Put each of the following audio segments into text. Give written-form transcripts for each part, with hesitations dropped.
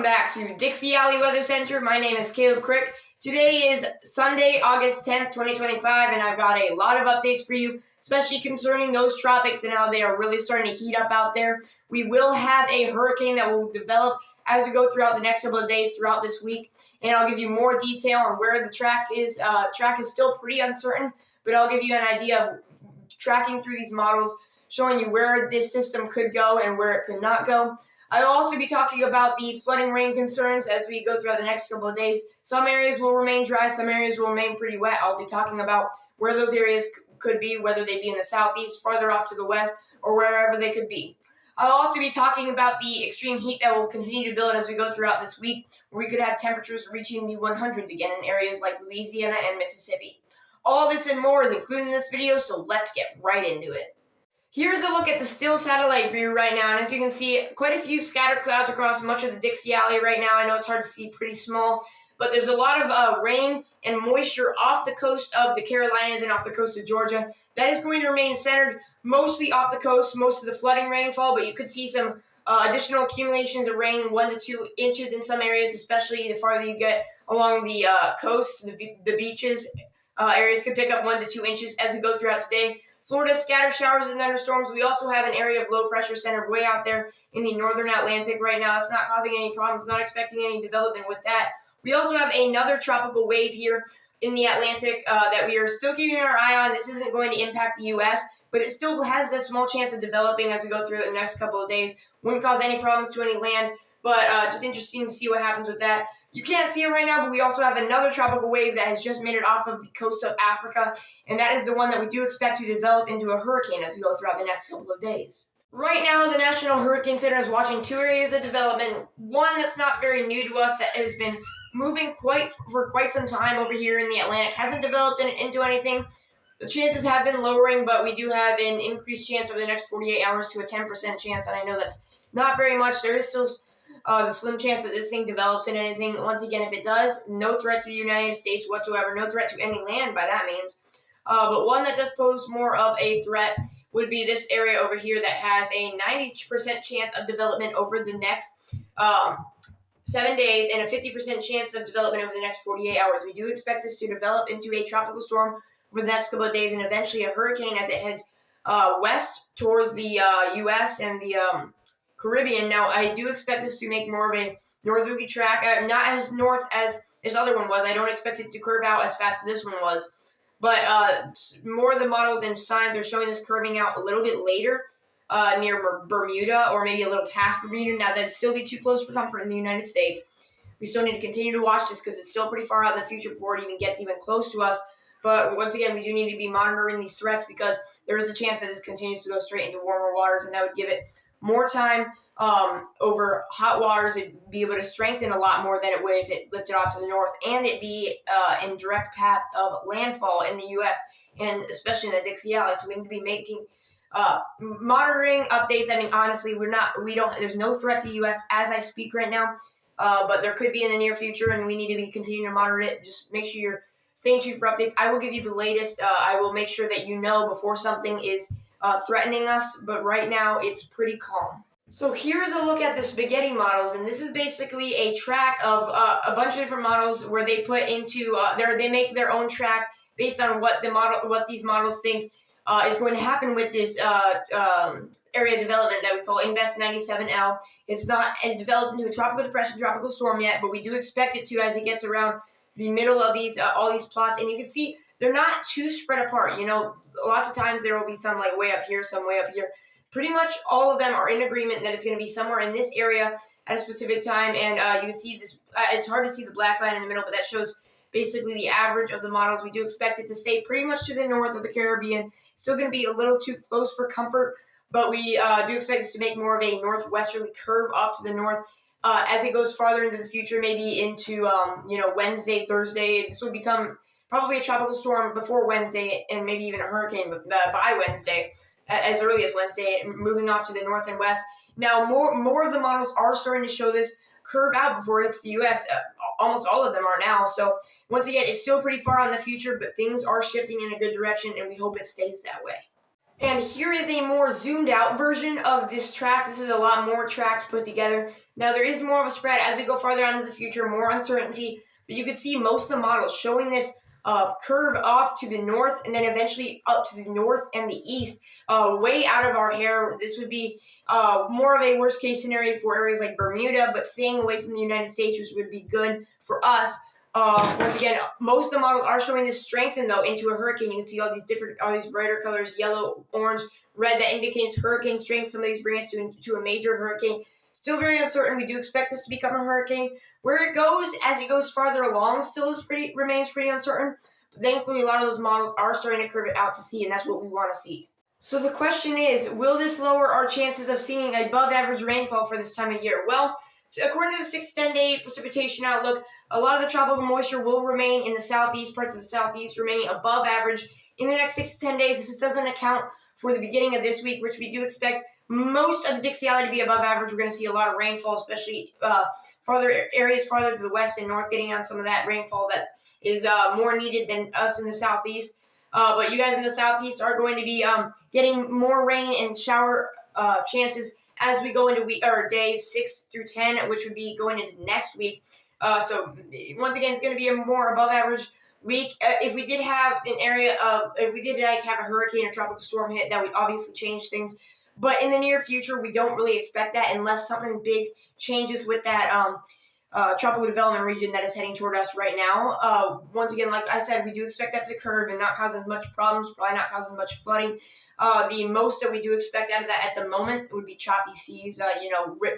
back to Dixie Alley Weather Center. My name is Caleb Crick. Today is Sunday, August 10th, 2025, and I've got a lot of updates for you, especially concerning those tropics and how they are really starting to heat up out there. We will have a hurricane that will develop as we go throughout the next couple of days throughout this week, and I'll give you more detail on where the track is. Track is still pretty uncertain, but I'll give you an idea of tracking through these models, showing you where this system could go and where it could not go. I'll also be talking about the flooding rain concerns as we go throughout the next couple of days. Some areas will remain dry, some areas will remain pretty wet. I'll be talking about where those areas could be, whether they be in the southeast, farther off to the west, or wherever they could be. I'll also be talking about the extreme heat that will continue to build as we go throughout this week, where we could have temperatures reaching the 100s again in areas like Louisiana and Mississippi. All this and more is included in this video, so let's get right into it. Here's a look at the still satellite view right now, and as you can see, quite a few scattered clouds across much of the Dixie Alley right now. I know it's hard to see, pretty small, but there's a lot of rain and moisture off the coast of the Carolinas and off the coast of Georgia. That is going to remain centered mostly off the coast, most of the flooding rainfall, but you could see some additional accumulations of rain, 1 to 2 inches in some areas, especially the farther you get along the coast, the beaches. Areas could pick up 1 to 2 inches as we go throughout today. Florida, scattered showers and thunderstorms. We also have an area of low pressure centered way out there in the northern Atlantic right now. It's not causing any problems, not expecting any development with that. We also have another tropical wave here in the Atlantic that we are still keeping our eye on. This isn't going to impact the U.S., but it still has a small chance of developing as we go through the next couple of days. Wouldn't cause any problems to any land, but just interesting to see what happens with that. You can't see it right now, but we also have another tropical wave that has just made it off of the coast of Africa, and that is the one that we do expect to develop into a hurricane as we go throughout the next couple of days. Right now, the National Hurricane Center is watching 2 areas of development. One that's not very new to us, that has been moving for quite some time over here in the Atlantic, hasn't developed into anything. The chances have been lowering, but we do have an increased chance over the next 48 hours to a 10% chance, and I know that's not very much. There is still the slim chance that this thing develops into anything. Once again, if it does, no threat to the United States whatsoever, no threat to any land by that means. But one that does pose more of a threat would be this area over here that has a 90% chance of development over the next 7 days and a 50% chance of development over the next 48 hours. We do expect this to develop into a tropical storm over the next couple of days and eventually a hurricane as it heads west towards the U.S. and the Caribbean. Now, I do expect this to make more of a northerly track, not as north as this other one was. I don't expect it to curve out as fast as this one was, but more of the models and signs are showing this curving out a little bit later near Bermuda or maybe a little past Bermuda. Now, that'd still be too close for comfort in the United States. We still need to continue to watch this because it's still pretty far out in the future before it even gets even close to us. But once again, we do need to be monitoring these threats because there is a chance that this continues to go straight into warmer waters, and that would give it more time over hot waters. It'd be able to strengthen a lot more than it would if it lifted off to the north, and it'd be in direct path of landfall in the U.S. and especially in the Dixie Alley. So we need to be making monitoring updates. I mean, honestly, there's no threat to the U.S. as I speak right now, but there could be in the near future, and we need to be continuing to monitor it. Just make sure you're staying tuned for updates. I will give you the latest. I will make sure that you know before something is threatening us, but right now it's pretty calm. So here's a look at the spaghetti models, and this is basically a track of a bunch of different models where they put into they make their own track based on what these models think is going to happen with this area development that we call Invest 97L. It's not developed into a tropical depression, tropical storm yet, but we do expect it to as it gets around the middle of these all these plots, and you can see they're not too spread apart. You know, lots of times there will be some like way up here, some way up here. Pretty much all of them are in agreement that it's going to be somewhere in this area at a specific time, and you can see this. It's hard to see the black line in the middle, but that shows basically the average of the models. We do expect it to stay pretty much to the north of the Caribbean. Still going to be a little too close for comfort, but we do expect this to make more of a northwesterly curve off to the north as it goes farther into the future, maybe into Wednesday, Thursday. This would become probably a tropical storm before Wednesday, and maybe even a hurricane by Wednesday, as early as Wednesday, moving off to the north and west. Now, more of the models are starting to show this curve out before it hits the U.S. Almost all of them are now. So once again, it's still pretty far out in the future, but things are shifting in a good direction, and we hope it stays that way. And here is a more zoomed out version of this track. This is a lot more tracks put together. Now there is more of a spread as we go farther out into the future, more uncertainty, but you can see most of the models showing this curve off to the north and then eventually up to the north and the east, way out of our hair. This would be more of a worst case scenario for areas like Bermuda, but staying away from the United States, which would be good for us. Once again, most of the models are showing this strengthen though into a hurricane. You can see all these brighter colors, yellow, orange, red, that indicates hurricane strength. Some of these bring us to a major hurricane. Still very uncertain. We do expect this to become a hurricane. Where it goes as it goes farther along still remains pretty uncertain. But thankfully, a lot of those models are starting to curve it out to sea, and that's what we want to see. So the question is, will this lower our chances of seeing above average rainfall for this time of year? Well, according to the 6 to 10 day precipitation outlook, a lot of the tropical moisture will remain in the southeast, parts of the southeast remaining above average in the next 6 to 10 days. This doesn't account for the beginning of this week, which we do expect most of the Dixie Valley to be above average. We're going to see a lot of rainfall, especially areas farther to the west and north, getting on some of that rainfall that is more needed than us in the southeast. But you guys in the southeast are going to be getting more rain and shower chances as we go into days 6 through 10, which would be going into next week. So once again, it's going to be a more above average week. If we did have have a hurricane or tropical storm hit, that would obviously change things. But in the near future, we don't really expect that unless something big changes with that tropical development region that is heading toward us right now. Once again, like I said, we do expect that to curve and not cause as much problems, probably not cause as much flooding. The most that we do expect out of that at the moment would be choppy seas,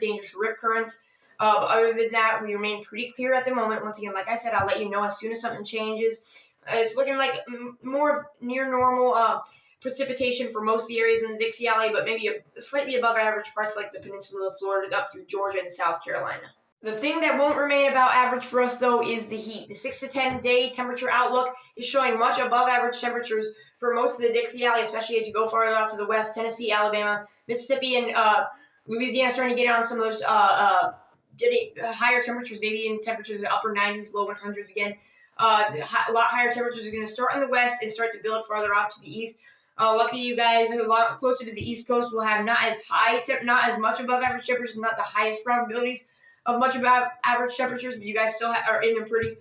dangerous rip currents. But other than that, we remain pretty clear at the moment. Once again, like I said, I'll let you know as soon as something changes. It's looking like more near normal precipitation for most of the areas in the Dixie Valley, but maybe slightly above average parts like the peninsula of Florida up through Georgia and South Carolina. The thing that won't remain about average for us, though, is the heat. The 6 to 10 day temperature outlook is showing much above average temperatures for most of the Dixie Valley, especially as you go farther out to the west. Tennessee, Alabama, Mississippi, and Louisiana starting to get on some of those getting higher temperatures, maybe in temperatures in the upper 90s, low 100s again. A lot higher temperatures are going to start in the west and start to build farther off to the east. Lucky you guys, a lot closer to the East Coast will have not as much above average temperatures, not the highest probabilities of much above average temperatures, but you guys still are in a pretty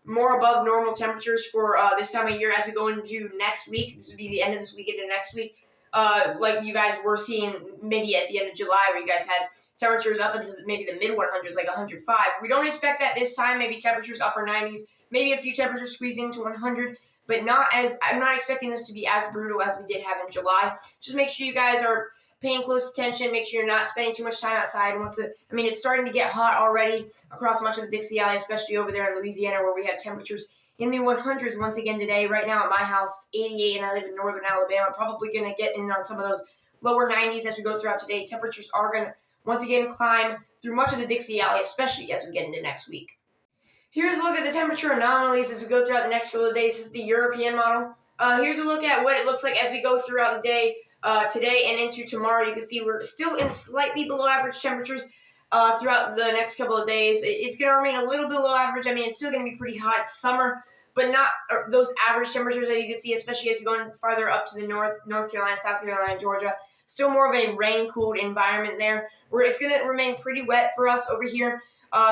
more above normal temperatures for this time of year as we go into next week. This would be the end of this week into next week. Like you guys were seeing maybe at the end of July where you guys had temperatures up into maybe the mid 100s, like 105. We don't expect that this time, maybe temperatures upper 90s, maybe a few temperatures squeezing into 100, but I'm not expecting this to be as brutal as we did have in July. Just make sure you guys are paying close attention. Make sure you're not spending too much time outside. It's starting to get hot already across much of the Dixie Valley, especially over there in Louisiana where we have temperatures in the 100s once again today. Right now at my house, it's 88 and I live in northern Alabama. Probably going to get in on some of those lower 90s as we go throughout today. Temperatures are going to once again climb through much of the Dixie Valley, especially as we get into next week. Here's a look at the temperature anomalies as we go throughout the next couple of days. This is the European model. Here's a look at what it looks like as we go throughout the day. Today and into tomorrow, you can see we're still in slightly below average temperatures throughout the next couple of days. It's going to remain a little below average. It's still going to be pretty hot. It's summer, but not those average temperatures that you can see, especially as you're going farther up to the North Carolina, South Carolina, Georgia. Still more of a rain-cooled environment there, where it's going to remain pretty wet for us over here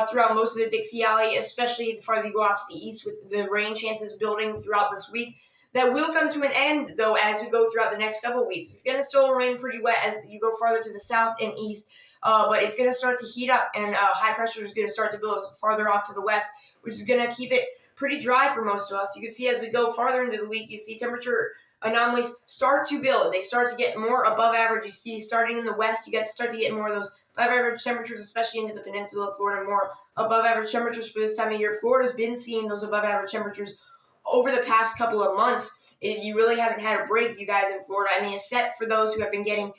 throughout most of the Dixie Valley, especially the farther you go out to the east with the rain chances building throughout this week. That will come to an end, though, as we go throughout the next couple of weeks. It's going to still remain pretty wet as you go farther to the south and east, but it's going to start to heat up, and high pressure is going to start to build farther off to the west, which is going to keep it pretty dry for most of us. You can see as we go farther into the week, you see temperature anomalies start to build. They start to get more above average. You see starting in the west, you start to get more of those above average temperatures, especially into the peninsula of Florida, more above average temperatures for this time of year. Florida's been seeing those above average temperatures over the past couple of months. You really haven't had a break, you guys in Florida. Except for those who have been getting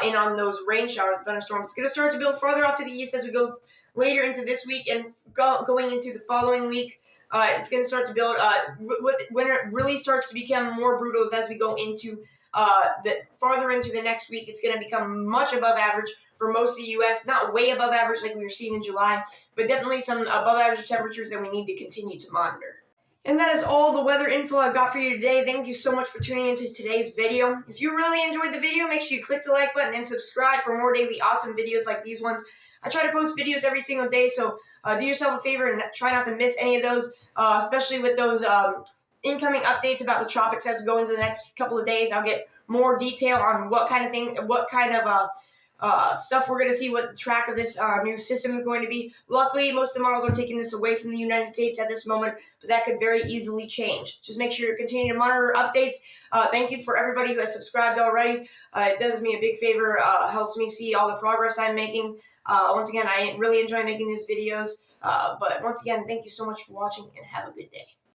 in on those rain showers and thunderstorms. It's going to start to build farther off to the east as we go later into this week and going into the following week. It's going to start to build. When it really starts to become more brutal is as we go into the farther into the next week. It's going to become much above average for most of the U.S. Not way above average like we were seeing in July, but definitely some above average temperatures that we need to continue to monitor. And that is all the weather info I've got for you today. Thank you so much for tuning into today's video. If you really enjoyed the video, make sure you click the like button and subscribe for more daily awesome videos like these ones. I try to post videos every single day, so do yourself a favor and try not to miss any of those, especially with those incoming updates about the tropics as we go into the next couple of days. I'll get more detail on what kind of stuff we're going to see, what the track of this new system is going to be. Luckily, most of the models are taking this away from the United States at this moment, but that could very easily change. Just make sure you continue to monitor updates. Thank you for everybody who has subscribed already. It does me a big favor, helps me see all the progress I'm making. Once again, I really enjoy making these videos. But once again, thank you so much for watching and have a good day.